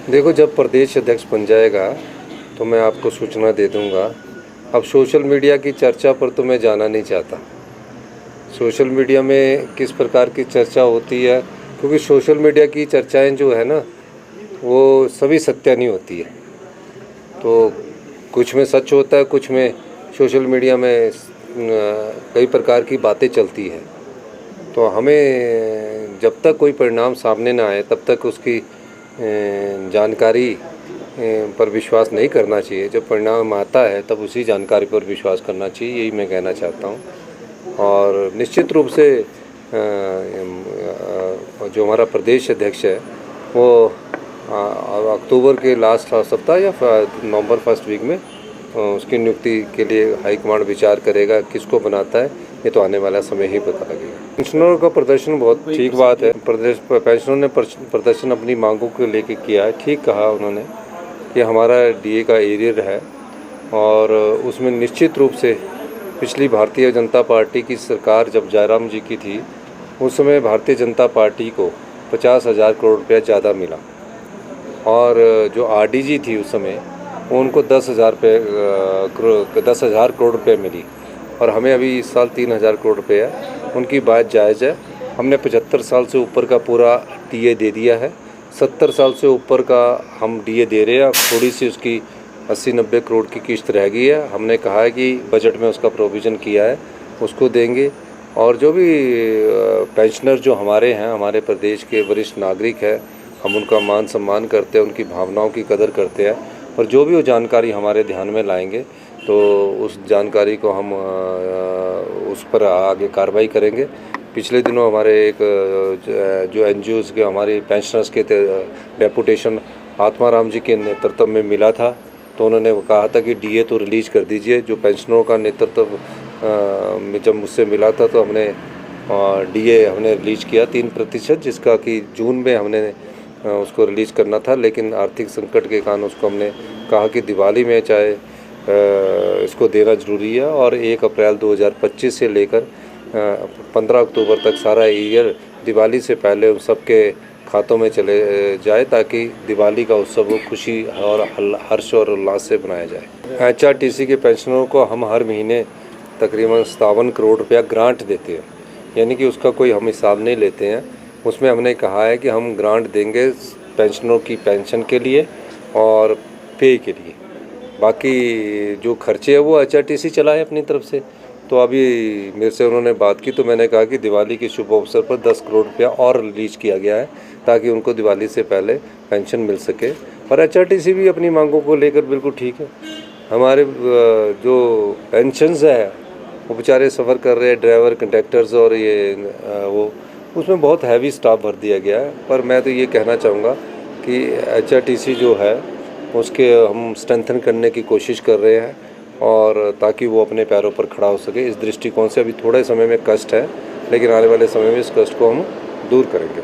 देखो, जब प्रदेश अध्यक्ष बन जाएगा तो मैं आपको सूचना दे दूंगा। अब सोशल मीडिया की चर्चा पर तो मैं जाना नहीं चाहता। सोशल मीडिया में किस प्रकार की चर्चा होती है, क्योंकि सोशल मीडिया की चर्चाएं जो है ना, वो सभी सत्य नहीं होती है। तो कुछ में सच होता है, कुछ में सोशल मीडिया में कई प्रकार की बातें चलती है। तो हमें जब तक कोई परिणाम सामने ना आए तब तक उसकी जानकारी पर विश्वास नहीं करना चाहिए। जब परिणाम आता है तब उसी जानकारी पर विश्वास करना चाहिए, यही मैं कहना चाहता हूँ। और निश्चित रूप से जो हमारा प्रदेश अध्यक्ष है वो अक्टूबर के लास्ट सप्ताह या नवंबर फर्स्ट वीक में उसकी नियुक्ति के लिए हाईकमांड विचार करेगा। किसको बनाता है ये तो आने वाला समय ही पता लगेगा। पेंशनरों का प्रदर्शन बहुत ठीक बात है। पेंशनरों ने प्रदर्शन अपनी मांगों को लेकर किया है। ठीक कहा उन्होंने कि हमारा डीए का एरियर है और उसमें निश्चित रूप से पिछली भारतीय जनता पार्टी की सरकार जब जयराम जी की थी उस समय भारतीय जनता पार्टी को 50,000 करोड़ रुपया ज़्यादा मिला और जो आरडीजी थी उस समय उनको 10,000 करोड़ रुपये मिली और हमें अभी इस साल 3,000 करोड़ रुपये है। उनकी बात जायज़ है। हमने 75 साल से ऊपर का पूरा डीए दे दिया है। 70 साल से ऊपर का हम डीए दे रहे हैं। थोड़ी सी उसकी 80-90 करोड़ की किश्त रह गई है। हमने कहा है कि बजट में उसका प्रोविज़न किया है, उसको देंगे। और जो भी पेंशनर जो हमारे हैं, हमारे प्रदेश के वरिष्ठ नागरिक हैं, हम उनका मान सम्मान करते हैं, उनकी भावनाओं की कदर करते हैं। और जो भी वो जानकारी हमारे ध्यान में लाएंगे तो उस जानकारी को हम उस पर आगे कार्रवाई करेंगे। पिछले दिनों हमारे एक जो एनजीओज़ के हमारे पेंशनर्स के डेपुटेशन आत्माराम जी के नेतृत्व में मिला था, तो उन्होंने कहा था कि डीए तो रिलीज़ कर दीजिए। जो पेंशनरों का नेतृत्व जब मुझसे मिला था तो हमने डीए हमने रिलीज़ किया 3%, जिसका कि जून में हमने उसको रिलीज़ करना था, लेकिन आर्थिक संकट के कारण उसको हमने कहा कि दिवाली में चाहे इसको देना ज़रूरी है। और 1 अप्रैल 2025 से लेकर 15 अक्टूबर तक सारा ईयर दिवाली से पहले उन सबके खातों में चले जाए ताकि दिवाली का उत्सव खुशी और हर्ष और उल्लास से मनाया जाए। एचआरटीसी के पेंशनरों को हम हर महीने तकरीबन 57 करोड़ रुपया ग्रांट देते हैं, यानी कि उसका कोई हम हिसाब नहीं लेते हैं। उसमें हमने कहा है कि हम ग्रांट देंगे पेंशनरों की पेंशन के लिए और पे के लिए। बाकी जो खर्चे है वो एचआरटीसी चलाए अपनी तरफ से। तो अभी मेरे से उन्होंने बात की तो मैंने कहा कि दिवाली के शुभ अवसर पर 10 करोड़ रुपया और रिलीज़ किया गया है ताकि उनको दिवाली से पहले पेंशन मिल सके। और एचआरटीसी भी अपनी मांगों को लेकर बिल्कुल ठीक है। हमारे जो पेंशन्स है वो बेचारे सफ़र कर रहे हैं, ड्राइवर, कंडक्टर्स और ये वो उसमें बहुत हैवी स्टाफ भर दिया गया है। पर मैं तो ये कहना चाहूँगा कि एचआरटीसी जो है उसके हम स्ट्रेंथन करने की कोशिश कर रहे हैं और ताकि वो अपने पैरों पर खड़ा हो सके। इस दृष्टिकोण से अभी थोड़े समय में कष्ट है, लेकिन आने वाले समय में इस कष्ट को हम दूर करेंगे।